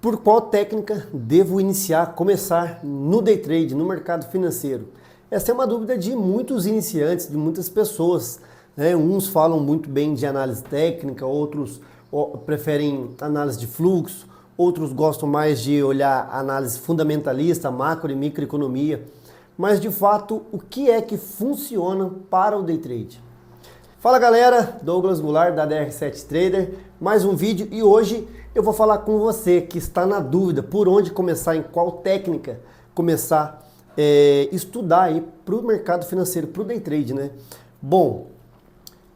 Por qual técnica devo começar no day trade, no mercado financeiro? Essa é uma dúvida de muitos iniciantes, de muitas pessoas, né? Uns falam muito bem de análise técnica, outros preferem análise de fluxo, outros gostam mais de olhar análise fundamentalista, macro e microeconomia. Mas de fato, o que é que funciona para o day trade? Fala galera, Douglas Goulart da DR7 Trader, mais um vídeo e hoje eu vou falar com você que está na dúvida por onde começar, em qual técnica começar a estudar aí para o mercado financeiro, para o day trade, né? Bom,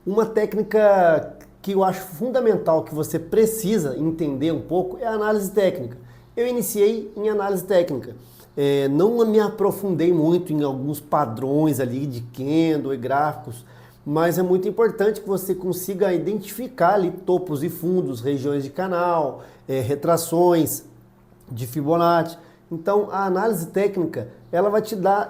uma técnica que eu acho fundamental, que você precisa entender um pouco, é a análise técnica. Eu iniciei em análise técnica. Não me aprofundei muito em alguns padrões ali de candle e gráficos, mas é muito importante que você consiga identificar ali topos e fundos, regiões de canal, retrações de Fibonacci. Então a análise técnica ela vai te dar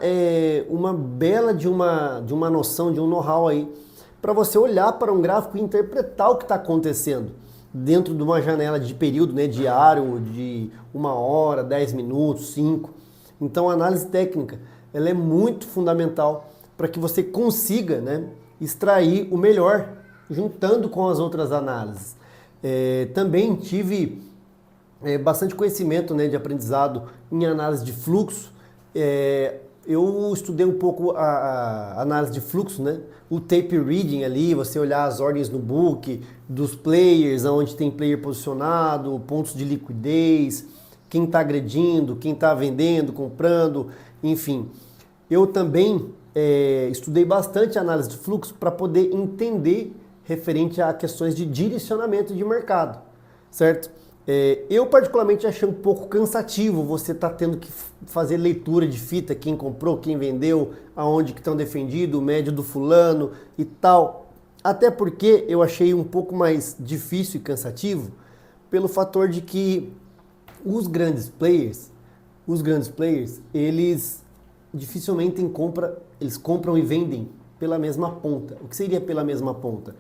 uma bela de uma noção, de um know-how aí, para você olhar para um gráfico e interpretar o que está acontecendo dentro de uma janela de período, né, diário, de 1 hora, 10 minutos, 5. Então a análise técnica ela é muito fundamental para que você consiga, né, extrair o melhor, juntando com as outras análises. Também tive bastante conhecimento, né, de aprendizado em análise de fluxo. Eu estudei um pouco a análise de fluxo, né? O tape reading ali, você olhar as ordens no book, dos players, onde tem player posicionado, pontos de liquidez, quem está agredindo, quem está vendendo, comprando, enfim. Eu também estudei bastante a análise de fluxo para poder entender referente a questões de direcionamento de mercado, certo? Eu particularmente achei um pouco cansativo você estar tendo que fazer leitura de fita, quem comprou, quem vendeu, aonde que estão defendido, o médio do fulano e tal. Até porque eu achei um pouco mais difícil e cansativo pelo fator de que os grandes players, eles dificilmente eles compram e vendem pela mesma ponta. O que seria pela mesma ponta?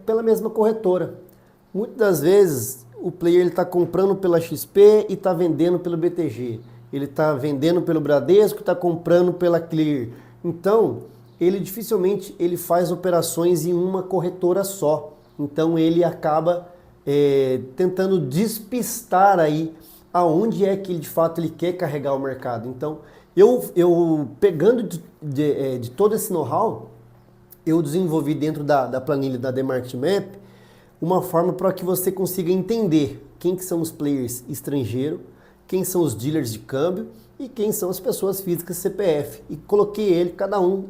Pela mesma corretora. Muitas das vezes o player está comprando pela XP e está vendendo pelo BTG. Ele está vendendo pelo Bradesco e está comprando pela Clear. Então, ele dificilmente faz operações em uma corretora só. Então, ele acaba tentando despistar aí aonde é que ele, de fato ele quer carregar o mercado. Então, eu pegando de todo esse know-how, eu desenvolvi dentro da planilha da The Market Map uma forma para que você consiga entender quem que são os players estrangeiros, quem são os dealers de câmbio e quem são as pessoas físicas CPF. E coloquei cada um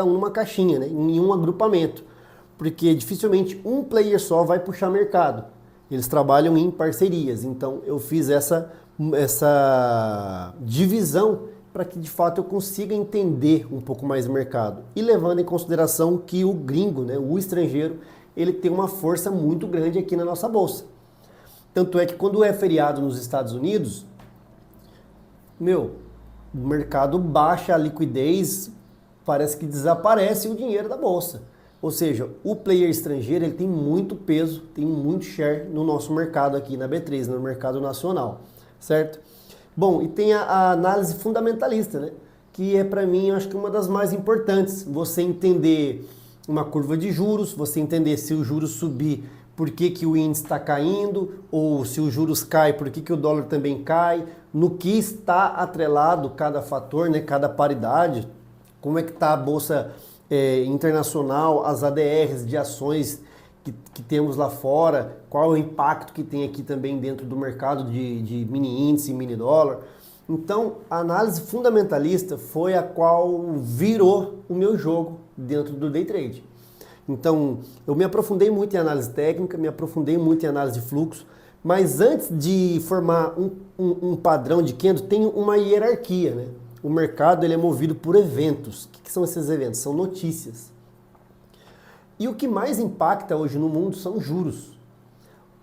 numa caixinha, né, em um agrupamento, porque dificilmente um player só vai puxar mercado. Eles trabalham em parcerias, então eu fiz essa divisão para que de fato eu consiga entender um pouco mais o mercado. E levando em consideração que o gringo, né, o estrangeiro, ele tem uma força muito grande aqui na nossa bolsa. Tanto é que quando é feriado nos Estados Unidos, o mercado baixa a liquidez, parece que desaparece o dinheiro da bolsa. Ou seja, o player estrangeiro ele tem muito peso, tem muito share no nosso mercado aqui na B3, no mercado nacional, certo? Bom, e tem a análise fundamentalista, né? Que é para mim, eu acho que uma das mais importantes. Você entender uma curva de juros, você entender se o juros subir, por que que o índice está caindo, ou se os juros cai, por que que o dólar também cai, no que está atrelado cada fator, né, cada paridade, como é que está a bolsa internacional, as ADRs de ações que temos lá fora, qual é o impacto que tem aqui também dentro do mercado de mini índice e mini dólar. Então, a análise fundamentalista foi a qual virou o meu jogo dentro do day trade. Então, eu me aprofundei muito em análise técnica, me aprofundei muito em análise de fluxo, mas antes de formar um padrão de candle, tem uma hierarquia, né? O mercado ele é movido por eventos. O que são esses eventos? São notícias. E o que mais impacta hoje no mundo são juros.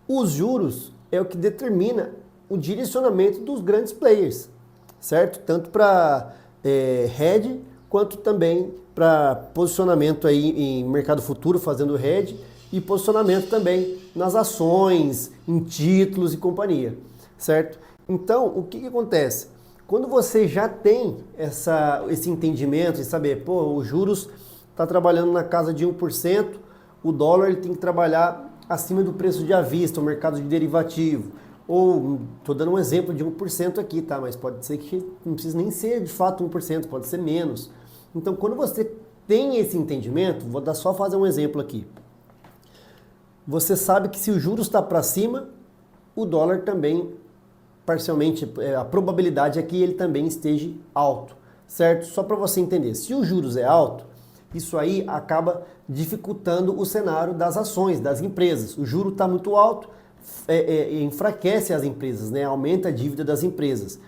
Os juros é o que determina o direcionamento dos grandes players, certo? Tanto para hedge, quanto também para posicionamento aí em mercado futuro, fazendo hedge, e posicionamento também nas ações, em títulos e companhia, certo? Então, o que acontece? Quando você já tem esse entendimento de saber, pô, os juros está trabalhando na casa de 1%, o dólar ele tem que trabalhar acima do preço de à vista, o mercado de derivativo. Ou, estou dando um exemplo de 1% aqui, tá? Mas pode ser que não precisa nem ser de fato 1%, pode ser menos. Então, quando você tem esse entendimento, só fazer um exemplo aqui. Você sabe que se o juros está para cima, o dólar também, parcialmente, a probabilidade é que ele também esteja alto, certo? Só para você entender, se o juros é alto, isso aí acaba dificultando o cenário das ações, das empresas. O juro está muito alto, enfraquece as empresas, né? Aumenta a dívida das empresas.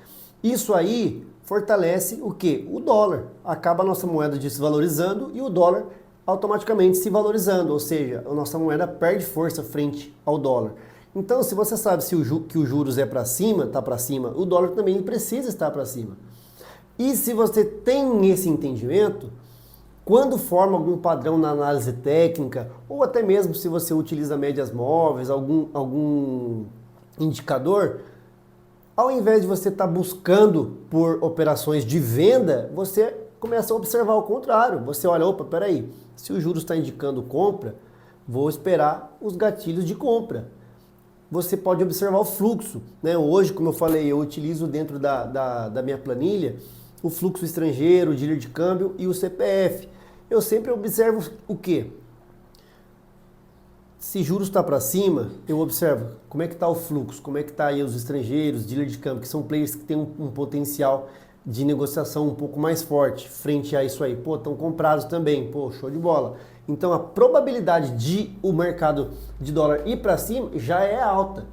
Isso aí fortalece o quê? O dólar. Acaba a nossa moeda desvalorizando e o dólar automaticamente se valorizando, ou seja, a nossa moeda perde força frente ao dólar. Então, se você sabe que o juros é para cima, está para cima, o dólar também precisa estar para cima. E se você tem esse entendimento, quando forma algum padrão na análise técnica, ou até mesmo se você utiliza médias móveis, algum indicador, ao invés de você estar buscando por operações de venda, você começa a observar o contrário. Você olha, opa, peraí, se o juros está indicando compra, vou esperar os gatilhos de compra. Você pode observar o fluxo, né? Hoje, como eu falei, eu utilizo dentro da minha planilha o fluxo estrangeiro, o dealer de câmbio e o CPF. Eu sempre observo o quê? Se juros está para cima, eu observo como é que está o fluxo, como é que está aí os estrangeiros, dealer de câmbio, que são players que têm um potencial de negociação um pouco mais forte frente a isso aí. Pô, estão comprados também, pô, show de bola. Então a probabilidade de o mercado de dólar ir para cima já é alta,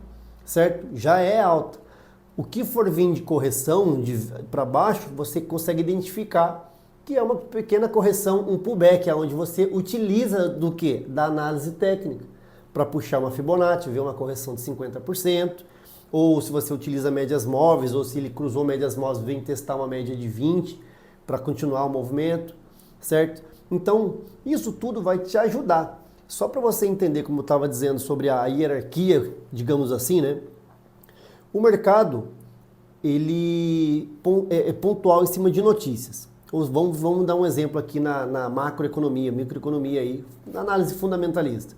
certo? Já é alta. O que for vir de correção para baixo, você consegue identificar que é uma pequena correção, um pullback, onde você utiliza do quê? Da análise técnica, para puxar uma Fibonacci, ver uma correção de 50%, ou se você utiliza médias móveis, ou se ele cruzou médias móveis, vem testar uma média de 20 para continuar o movimento, certo? Então, isso tudo vai te ajudar. Só para você entender, como eu estava dizendo, sobre a hierarquia, digamos assim, né? O mercado, ele é pontual em cima de notícias. Vamos dar um exemplo aqui na macroeconomia, microeconomia aí, na análise fundamentalista.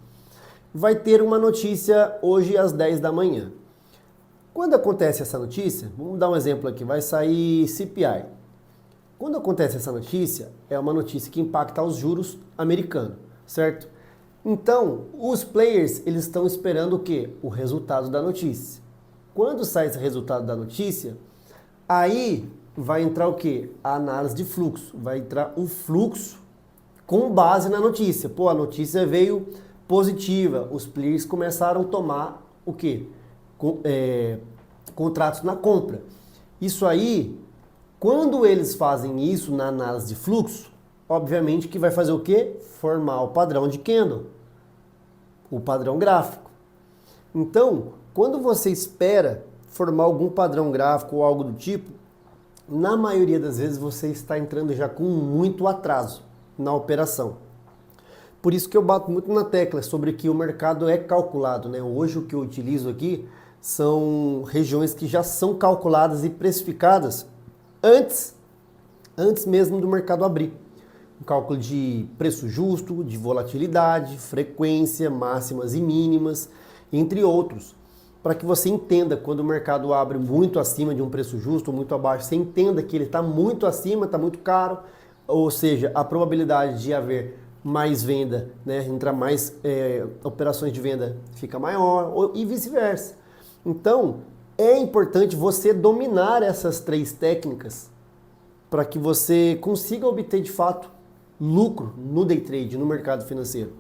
Vai ter uma notícia hoje às 10 da manhã. Quando acontece essa notícia, vamos dar um exemplo aqui, vai sair CPI. Quando acontece essa notícia, é uma notícia que impacta os juros americanos, certo? Então, os players, eles estão esperando o quê? O resultado da notícia. Quando sai esse resultado da notícia, aí vai entrar o quê? A análise de fluxo. Vai entrar o fluxo com base na notícia. Pô, a notícia veio positiva. Os players começaram a tomar o quê? Contratos na compra. Isso aí, quando eles fazem isso na análise de fluxo, obviamente que vai fazer o quê? Formar o padrão de candle, o padrão gráfico. Então, quando você espera formar algum padrão gráfico ou algo do tipo, na maioria das vezes você está entrando já com muito atraso na operação. Por isso que eu bato muito na tecla sobre que o mercado é calculado, né? Hoje o que eu utilizo aqui são regiões que já são calculadas e precificadas antes mesmo do mercado abrir. Um cálculo de preço justo, de volatilidade, frequência, máximas e mínimas, entre outros. Para que você entenda quando o mercado abre muito acima de um preço justo ou muito abaixo, você entenda que ele está muito acima, está muito caro, ou seja, a probabilidade de haver mais venda, né, entrar mais operações de venda fica maior e vice-versa. Então, é importante você dominar essas três técnicas para que você consiga obter de fato lucro no day trade, no mercado financeiro.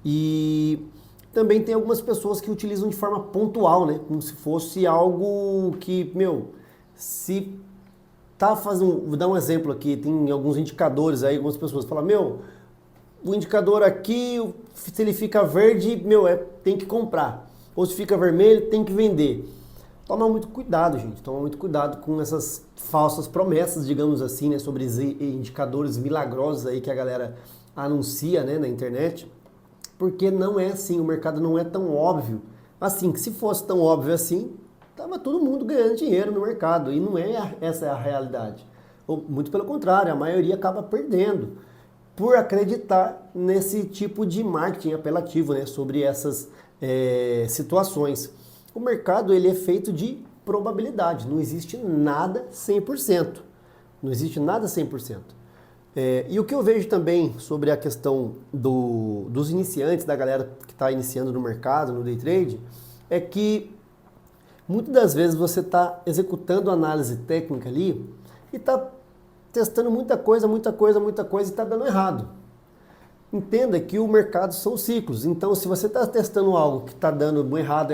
E também tem algumas pessoas que utilizam de forma pontual, né? Como se fosse algo que, se tá fazendo... Vou dar um exemplo aqui, tem alguns indicadores aí, algumas pessoas falam, o indicador aqui, se ele fica verde, tem que comprar. Ou se fica vermelho, tem que vender. Toma muito cuidado, gente. Toma muito cuidado com essas falsas promessas, digamos assim, né? Sobre indicadores milagrosos aí que a galera anuncia, né, na internet. porque não é assim, o mercado não é tão óbvio. Assim, que se fosse tão óbvio assim, tava todo mundo ganhando dinheiro no mercado, e não é essa é a realidade. Ou, muito pelo contrário, a maioria acaba perdendo por acreditar nesse tipo de marketing apelativo, né, sobre essas situações. O mercado ele é feito de probabilidade, não existe nada 100%. Não existe nada 100%. E o que eu vejo também sobre a questão dos iniciantes, da galera que está iniciando no mercado, no day trade, é que muitas das vezes você está executando análise técnica ali e está testando muita coisa e está dando errado. Entenda que o mercado são ciclos, então se você está testando algo que está dando errado,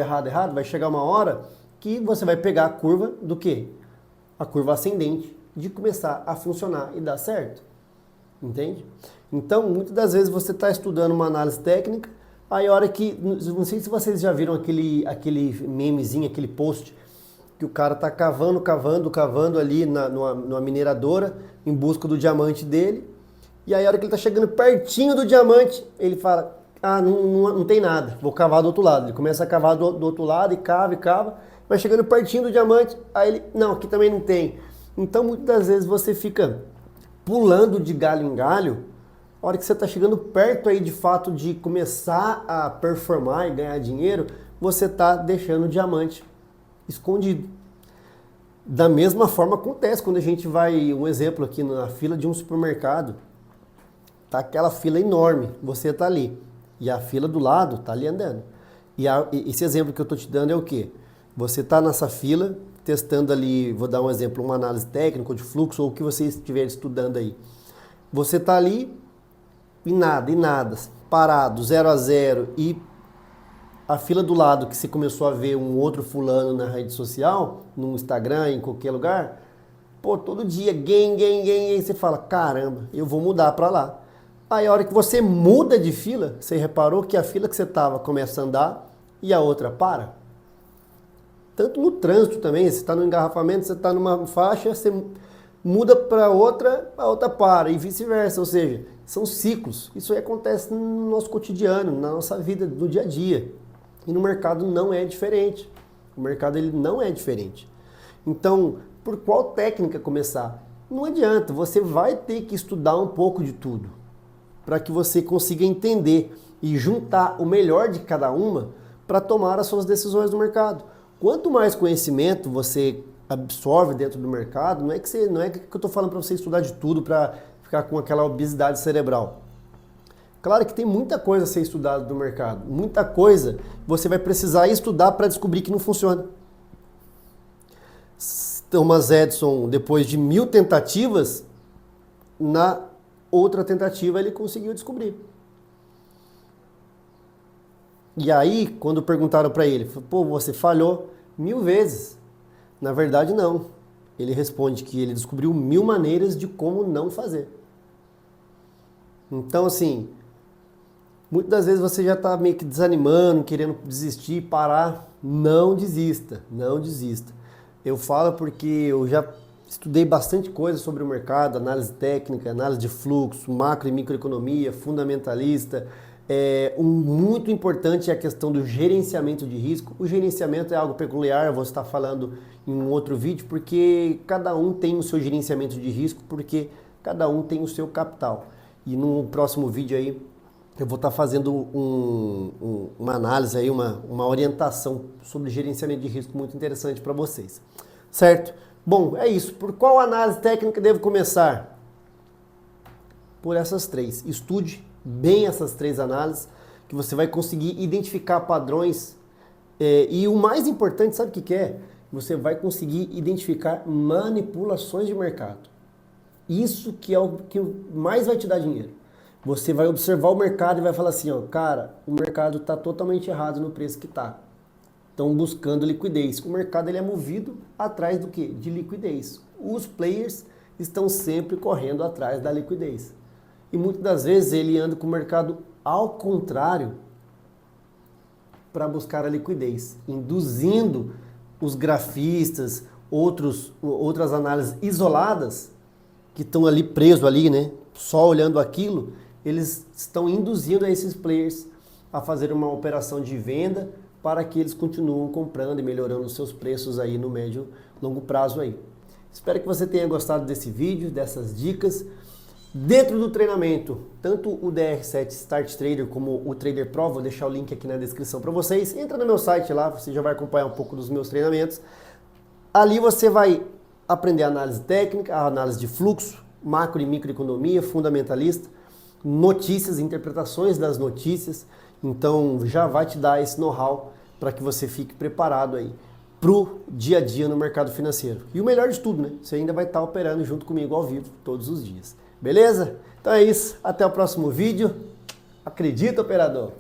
vai chegar uma hora que você vai pegar a curva do quê? A curva ascendente de começar a funcionar e dar certo. Entende? Então, muitas das vezes você está estudando uma análise técnica, aí a hora que, não sei se vocês já viram aquele memezinho, aquele post, que o cara está cavando ali numa mineradora, em busca do diamante dele, e aí a hora que ele está chegando pertinho do diamante, ele fala, não tem nada, vou cavar do outro lado. Ele começa a cavar do outro lado e cava, vai chegando pertinho do diamante, aí ele, não, aqui também não tem. Então, muitas das vezes você fica pulando de galho em galho, a hora que você está chegando perto aí de fato de começar a performar e ganhar dinheiro, você está deixando o diamante escondido. Da mesma forma acontece quando a gente vai, um exemplo aqui, na fila de um supermercado, tá aquela fila enorme, você está ali, e a fila do lado está ali andando. E esse exemplo que eu estou te dando é o quê? Você está nessa fila, testando ali, vou dar um exemplo, uma análise técnica de fluxo ou o que você estiver estudando aí. Você está ali e nada, parado, 0 a 0 e a fila do lado que você começou a ver um outro fulano na rede social, no Instagram, em qualquer lugar, pô, todo dia, gain, você fala, caramba, eu vou mudar para lá. Aí a hora que você muda de fila, você reparou que a fila que você estava começa a andar e a outra para? Tanto no trânsito também, você está no engarrafamento, você está numa faixa, você muda para outra, a outra para, e vice-versa. Ou seja, são ciclos. Isso aí acontece no nosso cotidiano, na nossa vida, no dia a dia. E no mercado não é diferente. O mercado ele não é diferente. Então, por qual técnica começar? Não adianta, você vai ter que estudar um pouco de tudo, para que você consiga entender e juntar o melhor de cada uma para tomar as suas decisões no mercado. Quanto mais conhecimento você absorve dentro do mercado, não é que eu estou falando para você estudar de tudo para ficar com aquela obesidade cerebral. Claro que tem muita coisa a ser estudada do mercado, muita coisa você vai precisar estudar para descobrir que não funciona. Thomas Edison, depois de 1000 tentativas, na outra tentativa ele conseguiu descobrir. E aí, quando perguntaram para ele, pô, você falhou 1000 vezes. Na verdade, não. Ele responde que ele descobriu 1000 maneiras de como não fazer. Então, assim, muitas das vezes você já está meio que desanimando, querendo desistir, parar. Não desista, não desista. Eu falo porque eu já estudei bastante coisa sobre o mercado, análise técnica, análise de fluxo, macro e microeconomia, fundamentalista. Muito importante é a questão do gerenciamento de risco. O gerenciamento é algo peculiar, eu vou estar falando em um outro vídeo, porque cada um tem o seu gerenciamento de risco, porque cada um tem o seu capital. E no próximo vídeo aí eu vou estar fazendo uma análise aí, uma orientação sobre gerenciamento de risco muito interessante para vocês. Certo? Bom, é isso. Por qual análise técnica devo começar? Por essas três. Estude bem essas três análises, que você vai conseguir identificar padrões. E o mais importante, sabe o que é? Você vai conseguir identificar manipulações de mercado. Isso que é o que mais vai te dar dinheiro. Você vai observar o mercado e vai falar assim, ó, cara, o mercado está totalmente errado no preço que está. Estão buscando liquidez. O mercado ele é movido atrás do quê? De liquidez. Os players estão sempre correndo atrás da liquidez. E muitas das vezes ele anda com o mercado ao contrário para buscar a liquidez, induzindo os grafistas, outras análises isoladas que estão ali presos ali, né? Só olhando aquilo, eles estão induzindo a esses players a fazer uma operação de venda para que eles continuem comprando e melhorando os seus preços aí no médio e longo prazo aí. Espero que você tenha gostado desse vídeo, dessas dicas. Dentro do treinamento, tanto o DR7 Start Trader como o Trader Pro, vou deixar o link aqui na descrição para vocês. Entra no meu site lá, você já vai acompanhar um pouco dos meus treinamentos. Ali você vai aprender análise técnica, a análise de fluxo, macro e microeconomia, fundamentalista, notícias, interpretações das notícias. Então já vai te dar esse know-how para que você fique preparado aí pro dia a dia no mercado financeiro. E o melhor de tudo, né? Você ainda vai estar operando junto comigo ao vivo todos os dias. Beleza? Então é isso. Até o próximo vídeo. Acredita, operador!